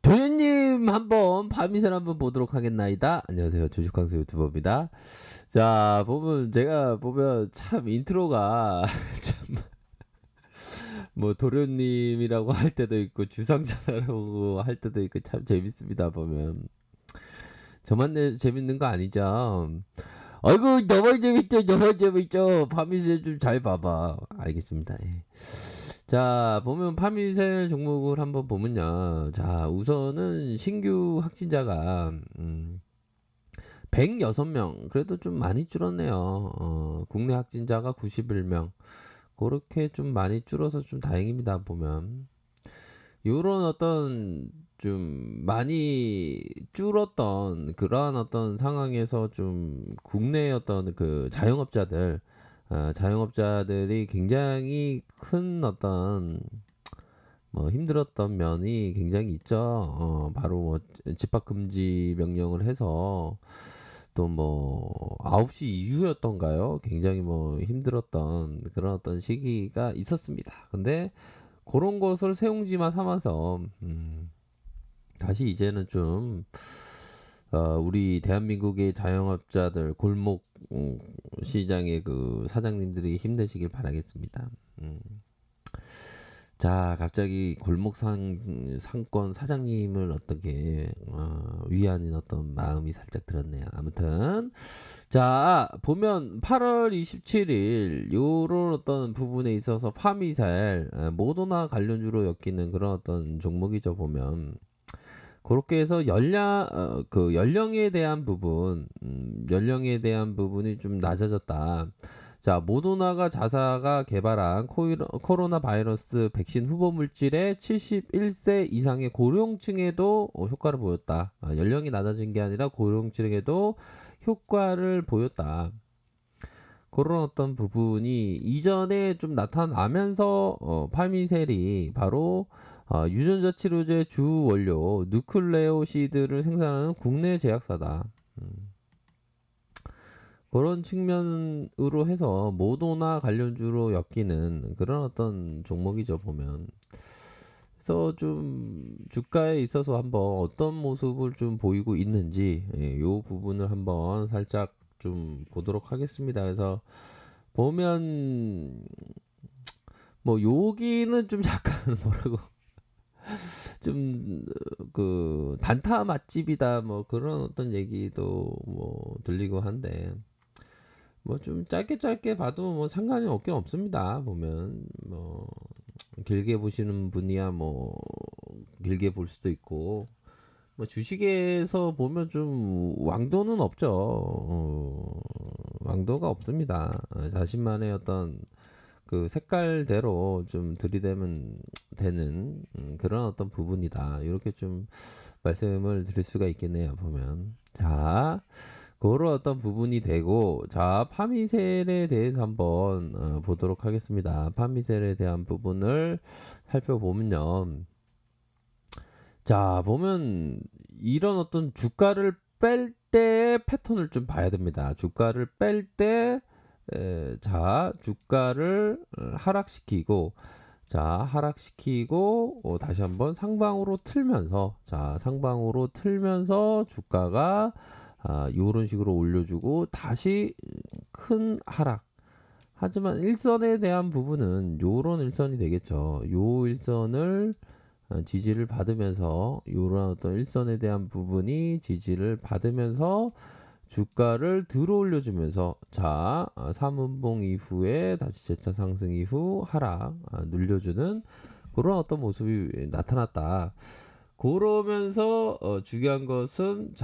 도현님 한번 밤이슬 한번 보도록 하겠나이다. 안녕하세요, 주식광수 유튜버입니다. 자, 보면 제가 보면 참 인트로가 참 뭐 도련님이라고 할 때도 있고 주상전화라고 할 때도 있고 참 재밌습니다. 보면 저만 재밌는 거 아니죠? 아이고 너무 재밌죠, 너무 재밌죠. 밤이슬 좀 잘 봐봐. 알겠습니다. 예. 자, 보면 파미셀 종목을 한번 보면요. 자, 우선은 신규 확진자가 106명. 그래도 좀 많이 줄었네요. 국내 확진자가 91명. 그렇게 좀 많이 줄어서 좀 다행입니다. 보면 요런 어떤 좀 많이 줄었던 그러한 어떤 상황에서 좀 국내 어떤 그 자영업자들이 굉장히 큰 어떤 뭐 힘들었던 면이 굉장히 있죠. 바로 뭐 집합 금지 명령을 해서 또 뭐 9시 이후였던가요? 굉장히 뭐 힘들었던 그런 어떤 시기가 있었습니다. 근데 그런 것을 세용지마 삼아서 다시 이제는 좀 우리 대한민국의 자영업자들 골목 시장의 그 사장님들이 힘내시길 바라겠습니다. 음. 자, 갑자기 상권 사장님을 어떻게 위하는 어떤 마음이 살짝 들었네요. 아무튼 자, 보면 8월 27일 요런 어떤 부분에 있어서 파미살 모더나 관련주로 엮이는 그런 어떤 종목이죠. 보면 그렇게 해서 그 연령에 대한 부분이 좀 낮아졌다. 자, 모더나가 자사가 개발한 코로나 바이러스 백신 후보 물질의 71세 이상의 고령층에도 효과를 보였다. 연령이 낮아진 게 아니라 고령층에도 효과를 보였다. 그런 어떤 부분이 이전에 좀 나타나면서 파미셀이 바로 유전자 치료제 주 원료 누클레오시드를 생산하는 국내 제약사다. 그런 측면으로 해서 모더나 관련주로 엮이는 그런 어떤 종목이죠. 보면 그래서 좀 주가에 있어서 한번 어떤 모습을 좀 보이고 있는지 요 부분을 한번 살짝 좀 보도록 하겠습니다. 그래서 보면 뭐 여기는 좀 약간 뭐라고 좀 그 단타 맛집이다 뭐 그런 어떤 얘기도 뭐 들리고 한데 뭐 좀 짧게 봐도 뭐 상관이 없긴 없습니다. 보면 뭐 길게 보시는 분이야 뭐 길게 볼 수도 있고 뭐 주식에서 보면 좀 왕도는 없죠. 왕도가 없습니다. 자신만의 어떤 그 색깔대로 좀 들이대면 되는 그런 어떤 부분이다. 이렇게 좀 말씀을 드릴 수가 있겠네요. 보면 자, 그런 어떤 부분이 되고 자, 파미셀에 대해서 한번 보도록 하겠습니다. 파미셀에 대한 부분을 살펴보면요. 자, 보면 이런 어떤 주가를 뺄 때의 패턴을 좀 봐야 됩니다. 주가를 뺄 때, 자, 주가를 하락시키고, 자, 하락시키고, 다시 한번 상방으로 틀면서, 자, 상방으로 틀면서 주가가 요런 식으로 올려주고, 다시 큰 하락. 하지만 일선에 대한 부분은 요런 일선이 되겠죠. 요 일선을 지지를 받으면서 이런 어떤 일선에 대한 부분이 지지를 받으면서 주가를 들어 올려주면서 자 3분봉 이후에 다시 재차 상승 이후 하락 눌려주는 그런 어떤 모습이 나타났다. 그러면서 중요한 것은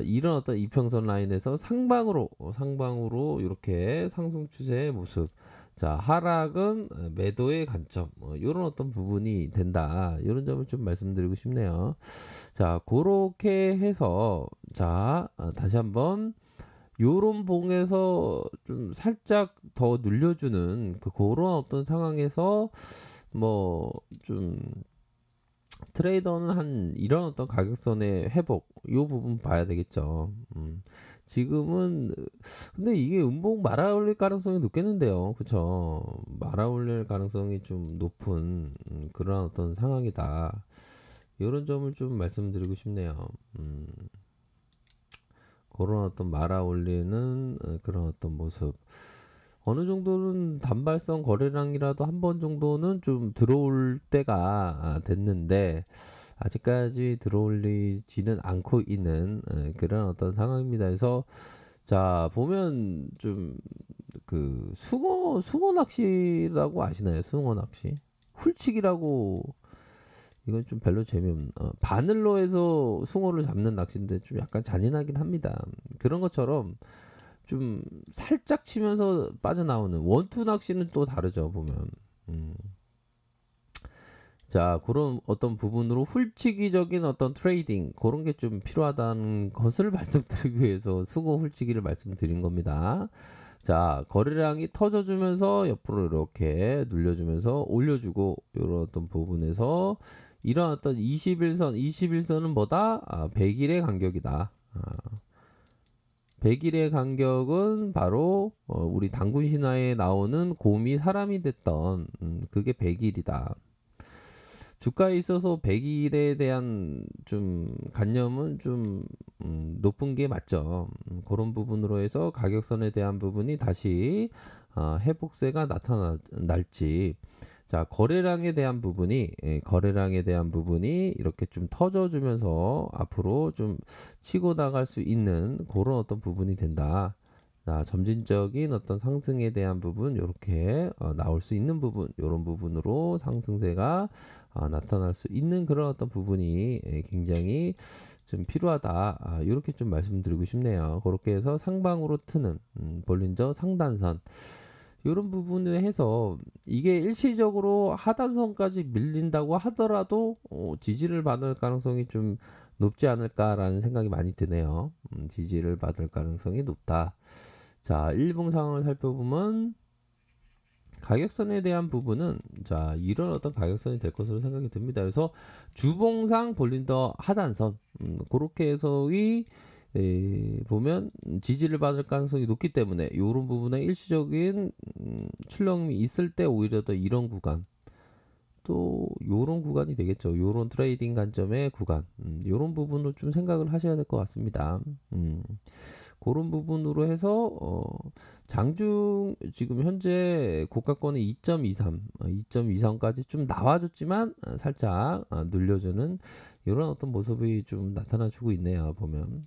이런 어떤 이평선 라인에서 상방으로 이렇게 상승 추세의 모습. 자, 하락은 매도의 관점. 이런 어떤 부분이 된다. 이런 점을 좀 말씀드리고 싶네요. 자, 그렇게 해서 다시 한번 요런 봉에서 좀 살짝 더 늘려주는 그런 어떤 상황에서 뭐좀 트레이더는 한 이런 어떤 가격선의 회복 요 부분 봐야 되겠죠. 지금은 근데 이게 음봉 말아 올릴 가능성이 높겠는데요. 그쵸? 말아 올릴 가능성이 좀 높은 그런 어떤 상황이다. 요런 점을 좀 말씀드리고 싶네요. 고런 어떤 말아 올리는 그런 어떤 모습. 어느 정도는 단발성 거래량이라도 한 번 정도는 좀 들어올 때가 됐는데 아직까지 들어올리지는 않고 있는 그런 어떤 상황입니다. 그래서 자 보면 좀 그 숭어 낚시라고 아시나요? 숭어 낚시? 훌치기라고 이건 좀 별로 재미없는 바늘로 해서 숭어를 잡는 낚시인데 좀 약간 잔인하긴 합니다. 그런 것처럼 좀 살짝 치면서 빠져나오는 원투 낚시는 또 다르죠 보면. 음. 자 그런 어떤 부분으로 훌치기적인 어떤 트레이딩 그런 게 좀 필요하다는 것을 말씀드리기 위해서 수고 훌치기를 말씀드린 겁니다. 자 거래량이 터져주면서 옆으로 이렇게 눌려주면서 올려주고 이런 어떤 부분에서 이런 어떤 21선은 뭐다? 100일의 간격이다. 100일의 간격은 바로 우리 단군 신화에 나오는 곰이 사람이 됐던 그게 100일이다. 주가에 있어서 100일에 대한 좀 관념은 좀 높은 게 맞죠. 그런 부분으로 해서 가격선에 대한 부분이 다시 회복세가 나타날지 자 거래량에 대한 부분이 거래량에 대한 부분이 이렇게 좀 터져주면서 앞으로 좀 치고 나갈 수 있는 그런 어떤 부분이 된다. 자, 점진적인 어떤 상승에 대한 부분 이렇게 나올 수 있는 부분 이런 부분으로 상승세가 나타날 수 있는 그런 어떤 부분이 굉장히 좀 필요하다. 이렇게 좀 말씀드리고 싶네요. 그렇게 해서 상방으로 트는 볼린저 상단선 이런 부분을 해서 이게 일시적으로 하단선까지 밀린다고 하더라도 지지를 받을 가능성이 좀 높지 않을까라는 생각이 많이 드네요. 지지를 받을 가능성이 높다. 자, 일봉 상황을 살펴보면 가격선에 대한 부분은 자 이런 어떤 가격선이 될 것으로 생각이 듭니다. 그래서 주봉상 볼린더 하단선 그렇게 해서의 보면 지지를 받을 가능성이 높기 때문에 이런 부분에 일시적인 출렁임이 있을 때 오히려 더 이런 구간 또 요런 구간이 되겠죠. 요런 트레이딩 관점의 구간 요런 부분을 좀 생각을 하셔야 될 것 같습니다. 그런 부분으로 해서 장중 지금 현재 고가권의 2.23, 2.23까지 좀 나와줬지만 살짝 눌려주는 이런 어떤 모습이 좀 나타나주고 있네요. 보면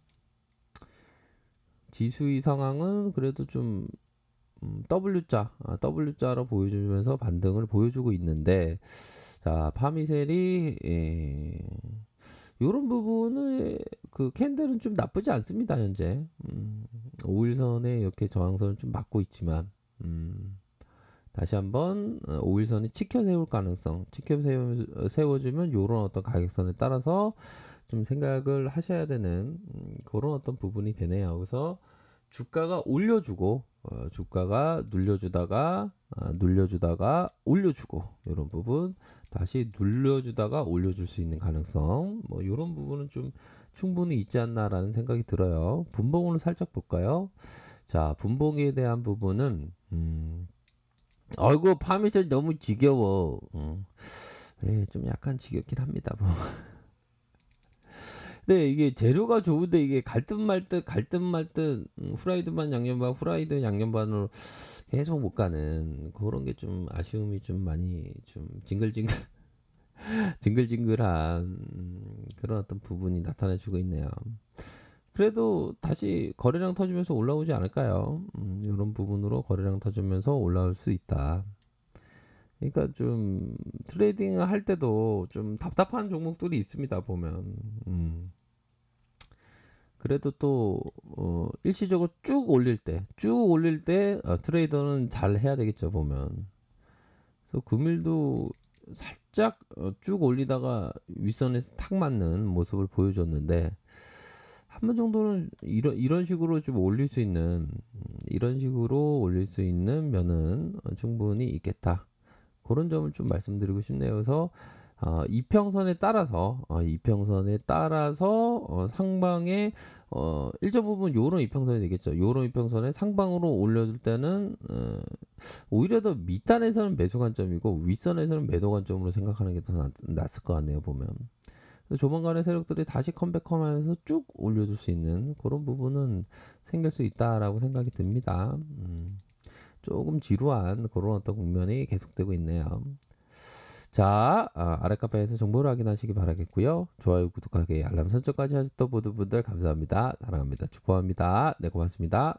지수의 상황은 그래도 좀 W자로 보여주면서 반등을 보여주고 있는데 자 파미셀이 요런 부분은 그 캔들은 좀 나쁘지 않습니다 현재 5일선에 이렇게 저항선을 좀 막고 있지만 다시 한번 5일선이 치켜 세울 가능성 세워주면 요런 어떤 가격선에 따라서 좀 생각을 하셔야 되는 그런 어떤 부분이 되네요. 그래서 주가가 올려주고 주가가 눌려주다가 올려주고 이런 부분 다시 눌려주다가 올려줄 수 있는 가능성 뭐 이런 부분은 좀 충분히 있지 않나라는 생각이 들어요. 분봉으로 살짝 볼까요? 자 분봉에 대한 부분은 아이고 파미션 너무 지겨워. 좀 약간 지겹긴 합니다. 뭐. 네, 이게 재료가 좋은데 이게 갈듯 말듯 후라이드만 양념반 후라이드 양념반으로 계속 못 가는 그런 게 좀 아쉬움이 좀 많이 좀 징글징글 징글징글한 그런 어떤 부분이 나타내주고 있네요. 그래도 다시 거래량 터지면서 올라오지 않을까요? 이런 부분으로 거래량 터지면서 올라올 수 있다. 그러니까 좀 트레이딩을 할 때도 좀 답답한 종목들이 있습니다. 보면 그래도 또 일시적으로 쭉 올릴 때 트레이더는 잘 해야 되겠죠. 보면 그래서 금일도 살짝 쭉 올리다가 윗선에서 탁 맞는 모습을 보여줬는데 한 번 정도는 이런 식으로 좀 올릴 수 있는 이런 식으로 올릴 수 있는 면은 충분히 있겠다. 그런 점을 좀 말씀드리고 싶네요. 그래서 이평선에 따라서 상방에 일정 부분 요런 이평선이 되겠죠. 요런 이평선에 상방으로 올려줄 때는 오히려 더 밑단에서는 매수 관점이고 윗선에서는 매도 관점으로 생각하는 게 더 낫을 것 같네요. 보면 조만간에 세력들이 다시 컴백하면서 쭉 올려줄 수 있는 그런 부분은 생길 수 있다라고 생각이 듭니다. 조금 지루한 그런 어떤 국면이 계속되고 있네요. 자, 아래 카페에서 정보를 확인하시기 바라겠고요. 좋아요, 구독하기, 알람 설정까지 하셨던 모든 분들 감사합니다. 사랑합니다. 축복합니다. 네, 고맙습니다.